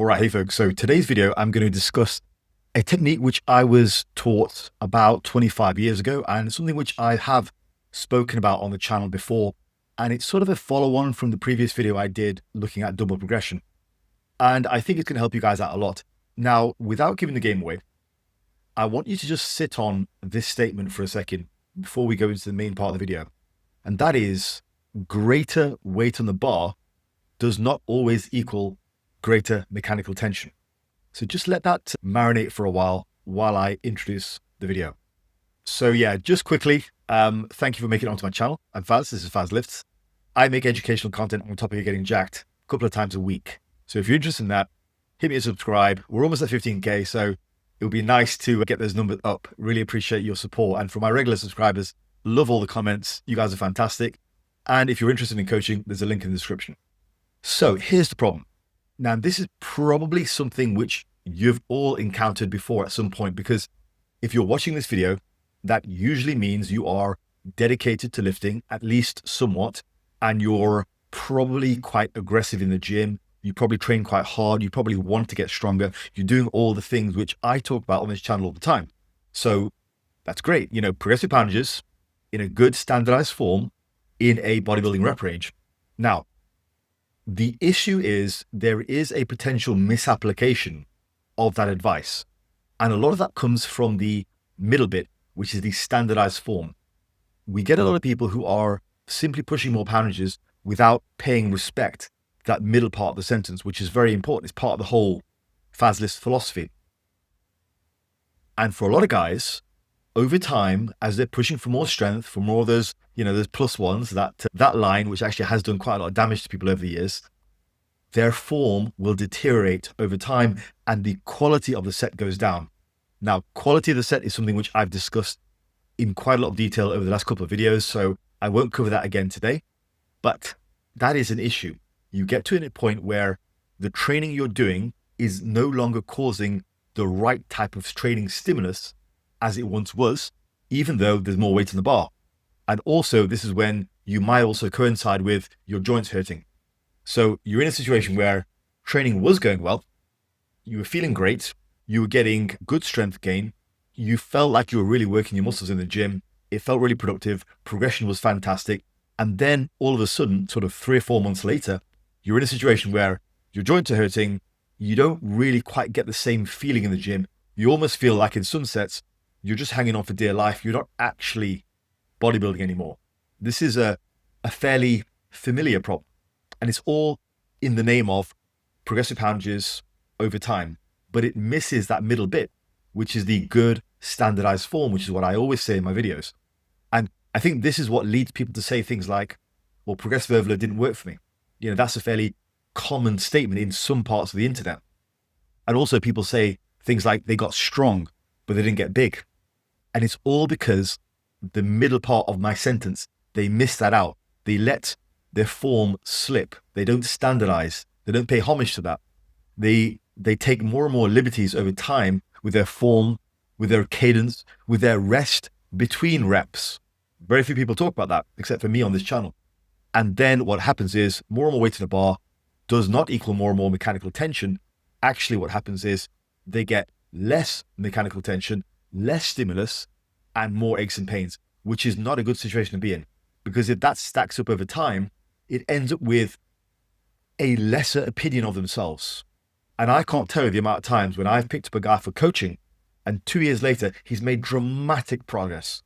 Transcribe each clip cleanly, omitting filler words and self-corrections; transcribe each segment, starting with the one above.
All right, hey folks. So today's video, I'm going to discuss a technique which I was taught about 25 years ago and something which I have spoken about on the channel before. And it's sort of a follow-on from the previous video I did looking at double progression. And I think it's going to help you guys out a lot. Now, without giving the game away, I want you to just sit on this statement for a second before we go into the main part of the video. And that is, greater weight on the bar does not always equal greater mechanical tension. So just let that marinate for a while I introduce the video. So yeah, just quickly, thank you for making it onto my channel. I'm Faz, this is Fazlifts. I make educational content on the topic of getting jacked a couple of times a week. So if you're interested in that, hit me a subscribe. We're almost at 15K, so it would be nice to get those numbers up. Really appreciate your support. And for my regular subscribers, love all the comments. You guys are fantastic. And if you're interested in coaching, there's a link in the description. So here's the problem. Now, this is probably something which you've all encountered before at some point, because if you're watching this video, that usually means you are dedicated to lifting, at least somewhat, and you're probably quite aggressive in the gym. You probably train quite hard. You probably want to get stronger. You're doing all the things which I talk about on this channel all the time. So that's great. You know, progressive poundages in a good standardized form in a bodybuilding rep range. Now, the issue is there is a potential misapplication of that advice. And a lot of that comes from the middle bit, which is the standardized form. We get a lot of people who are simply pushing more poundages without paying respect to that middle part of the sentence, which is very important. It's part of the whole Fazlifts philosophy. And for a lot of guys, over time, as they're pushing for more strength, for more of those, those plus ones, that line, which actually has done quite a lot of damage to people over the years, their form will deteriorate over time and the quality of the set goes down. Now, quality of the set is something which I've discussed in quite a lot of detail over the last couple of videos, so I won't cover that again today, but that is an issue. You get to a point where the training you're doing is no longer causing the right type of training stimulus as it once was, even though there's more weight on the bar. And also, this is when you might also coincide with your joints hurting. So you're in a situation where training was going well, you were feeling great, you were getting good strength gain, you felt like you were really working your muscles in the gym, it felt really productive, progression was fantastic, and then all of a sudden, sort of 3 or 4 months later, you're in a situation where your joints are hurting, you don't really quite get the same feeling in the gym, you almost feel like in some sets, you're just hanging on for dear life, you're not actually bodybuilding anymore. This is a fairly familiar problem. And it's all in the name of progressive poundages over time, but it misses that middle bit, which is the good standardized form, which is what I always say in my videos. And I think this is what leads people to say things like, well, progressive overload didn't work for me. That's a fairly common statement in some parts of the internet. And also people say things like they got strong, but they didn't get big. And it's all because the middle part of my sentence, they miss that out. They let their form slip. They don't standardize. They don't pay homage to that. They take more and more liberties over time with their form, with their cadence, with their rest between reps. Very few people talk about that, except for me on this channel. And then what happens is more and more weight in the bar does not equal more and more mechanical tension. Actually, what happens is they get less mechanical tension, less stimulus, and more aches and pains, which is not a good situation to be in. Because if that stacks up over time, it ends up with a lesser opinion of themselves. And I can't tell you the amount of times when I've picked up a guy for coaching and 2 years later, he's made dramatic progress.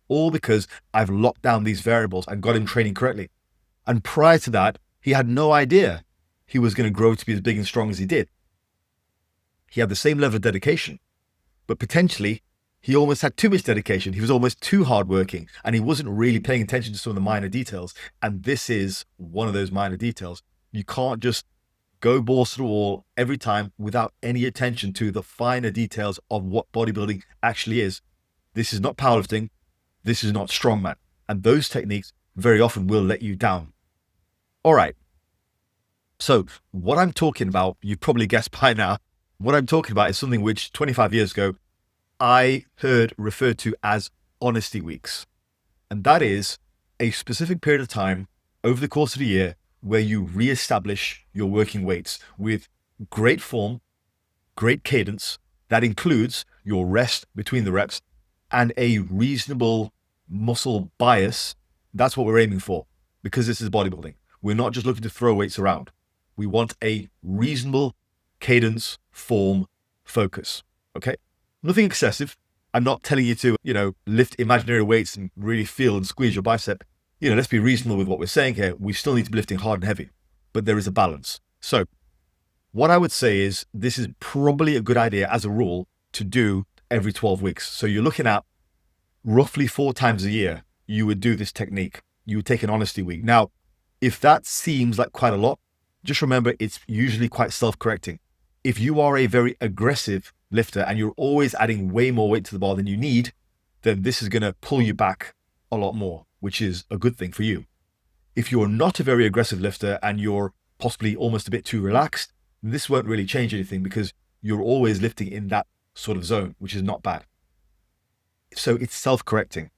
All because I've locked down these variables and got him training correctly. And prior to that, he had no idea he was going to grow to be as big and strong as he did. He had the same level of dedication, but potentially he almost had too much dedication. He was almost too hardworking and he wasn't really paying attention to some of the minor details. And this is one of those minor details. You can't just go balls to the wall every time without any attention to the finer details of what bodybuilding actually is. This is not powerlifting. This is not strongman. And those techniques very often will let you down. All right. So what I'm talking about, you probably guessed by now, what I'm talking about is something which 25 years ago, I heard referred to as honesty weeks. And that is a specific period of time over the course of the year where you reestablish your working weights with great form, great cadence that includes your rest between the reps and a reasonable muscle bias. That's what we're aiming for, because this is bodybuilding. We're not just looking to throw weights around. We want a reasonable cadence, form, focus. Okay? Nothing excessive. I'm not telling you to, lift imaginary weights and really feel and squeeze your bicep. Let's be reasonable with what we're saying here. We still need to be lifting hard and heavy, but there is a balance. So what I would say is this is probably a good idea as a rule to do every 12 weeks. So you're looking at roughly 4 times a year, you would do this technique. You would take an honesty week. Now, if that seems like quite a lot, just remember it's usually quite self-correcting. If you are a very aggressive lifter and you're always adding way more weight to the bar than you need, then this is going to pull you back a lot more, which is a good thing for you. If you're not a very aggressive lifter and you're possibly almost a bit too relaxed, this won't really change anything because you're always lifting in that sort of zone, which is not bad. So it's self-correcting.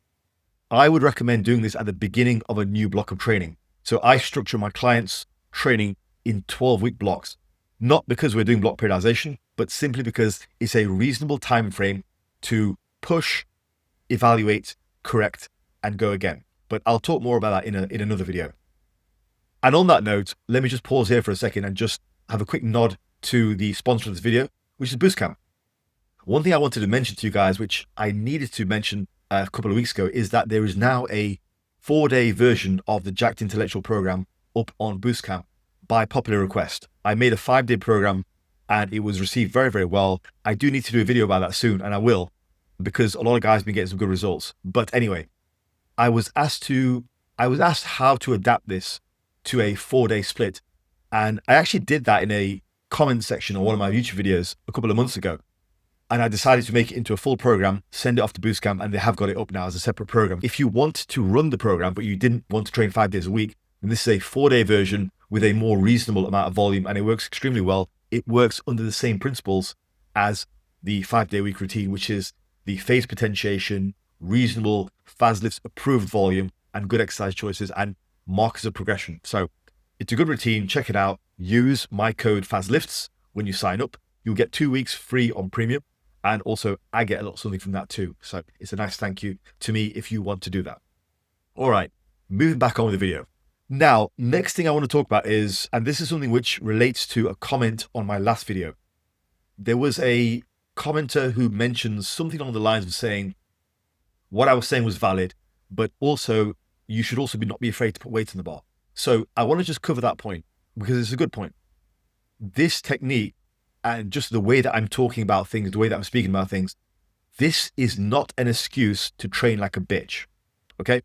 I would recommend doing this at the beginning of a new block of training. So I structure my clients' training in 12-week blocks, not because we're doing block periodization, but simply because it's a reasonable time frame to push, evaluate, correct, and go again. But I'll talk more about that in another video. And on that note, let me just pause here for a second and just have a quick nod to the sponsor of this video, which is BoostCamp. One thing I wanted to mention to you guys, which I needed to mention a couple of weeks ago, is that there is now a 4-day version of the Jacked Intellectual program up on BoostCamp by popular request. I made a 5-day program and it was received very, very well. I do need to do a video about that soon, and I will, because a lot of guys have been getting some good results. But anyway, I was asked how to adapt this to a 4-day split. And I actually did that in a comment section on one of my YouTube videos a couple of months ago. And I decided to make it into a full program, send it off to BoostCamp, and they have got it up now as a separate program. If you want to run the program, but you didn't want to train 5 days a week, then this is a 4-day version with a more reasonable amount of volume, and it works extremely well. It works under the same principles as the 5-day week routine, which is the phase potentiation, reasonable Fazlifts approved volume, and good exercise choices and markers of progression. So it's a good routine. Check it out. Use my code Fazlifts when you sign up. You'll get 2 weeks free on premium. And also I get a little something from that too. So it's a nice thank you to me if you want to do that. All right, moving back on with the video. Now, next thing I want to talk about is, and this is something which relates to a comment on my last video. There was a commenter who mentioned something along the lines of saying, what I was saying was valid, but also you should also not be afraid to put weight on the bar. So I want to just cover that point because it's a good point. This technique and just the way that I'm talking about things, the way that I'm speaking about things, this is not an excuse to train like a bitch, okay?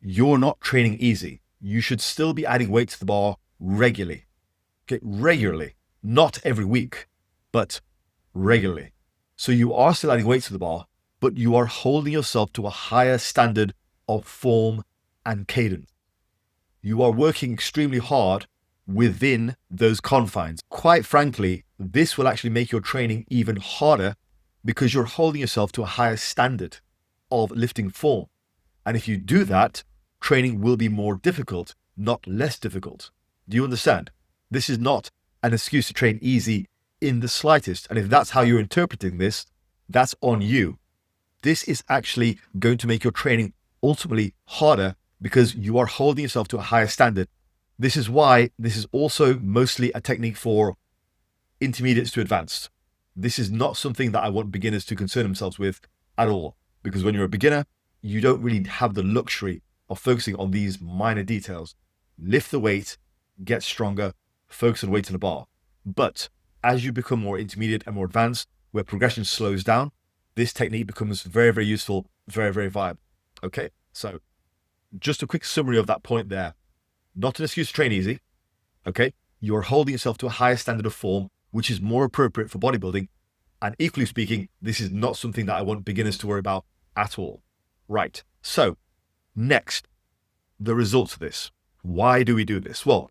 You're not training easy. You should still be adding weight to the bar regularly, okay? Regularly, not every week, but regularly. So you are still adding weight to the bar, but you are holding yourself to a higher standard of form and cadence. You are working extremely hard within those confines. Quite frankly, this will actually make your training even harder because you're holding yourself to a higher standard of lifting form. And if you do that, training will be more difficult, not less difficult. Do you understand? This is not an excuse to train easy in the slightest. And if that's how you're interpreting this, that's on you. This is actually going to make your training ultimately harder because you are holding yourself to a higher standard. This is why this is also mostly a technique for intermediates to advanced. This is not something that I want beginners to concern themselves with at all, because when you're a beginner, you don't really have the luxury of focusing on these minor details. Lift the weight, get stronger, focus on weight to the bar. But as you become more intermediate and more advanced, where progression slows down, this technique becomes very, very useful, very, very viable. Okay, so just a quick summary of that point there. Not an excuse to train easy, okay? You're holding yourself to a higher standard of form, which is more appropriate for bodybuilding. And equally speaking, this is not something that I want beginners to worry about at all. Right, so next, the results of this. Why do we do this? Well,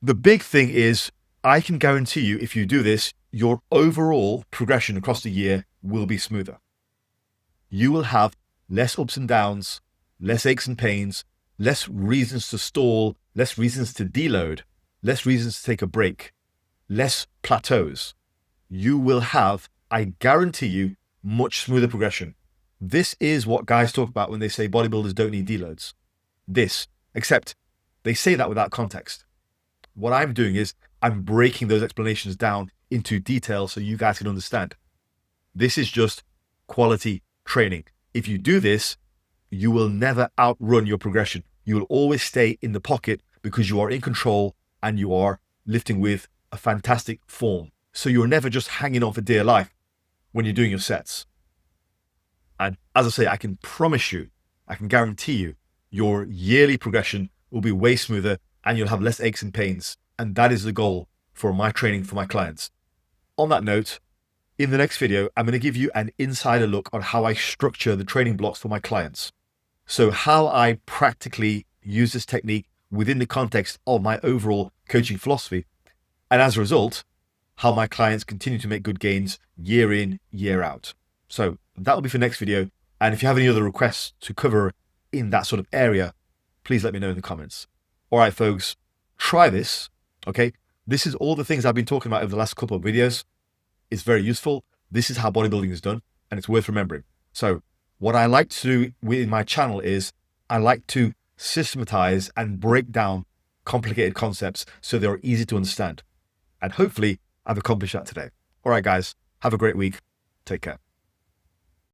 the big thing is, I can guarantee you, if you do this, your overall progression across the year will be smoother. You will have less ups and downs, less aches and pains, less reasons to stall, less reasons to deload, less reasons to take a break. less plateaus, you will have, I guarantee you, much smoother progression. This is what guys talk about when they say bodybuilders don't need deloads. Except they say that without context. What I'm doing is I'm breaking those explanations down into detail so you guys can understand. This is just quality training. If you do this, you will never outrun your progression. You will always stay in the pocket because you are in control and you are lifting with a fantastic form. So you're never just hanging on for dear life when you're doing your sets. And as I say, I can promise you, I can guarantee you, your yearly progression will be way smoother and you'll have less aches and pains. And that is the goal for my training for my clients. On that note, in the next video, I'm going to give you an insider look on how I structure the training blocks for my clients. So how I practically use this technique within the context of my overall coaching philosophy. And as a result, how my clients continue to make good gains year in, year out. So that will be for next video. And if you have any other requests to cover in that sort of area, please let me know in the comments. All right, folks, try this. Okay. This is all the things I've been talking about over the last couple of videos. It's very useful. This is how bodybuilding is done, and it's worth remembering. So what I like to do within my channel is I like to systematize and break down complicated concepts so they're easy to understand. And hopefully I've accomplished that today. All right, guys, have a great week. Take care.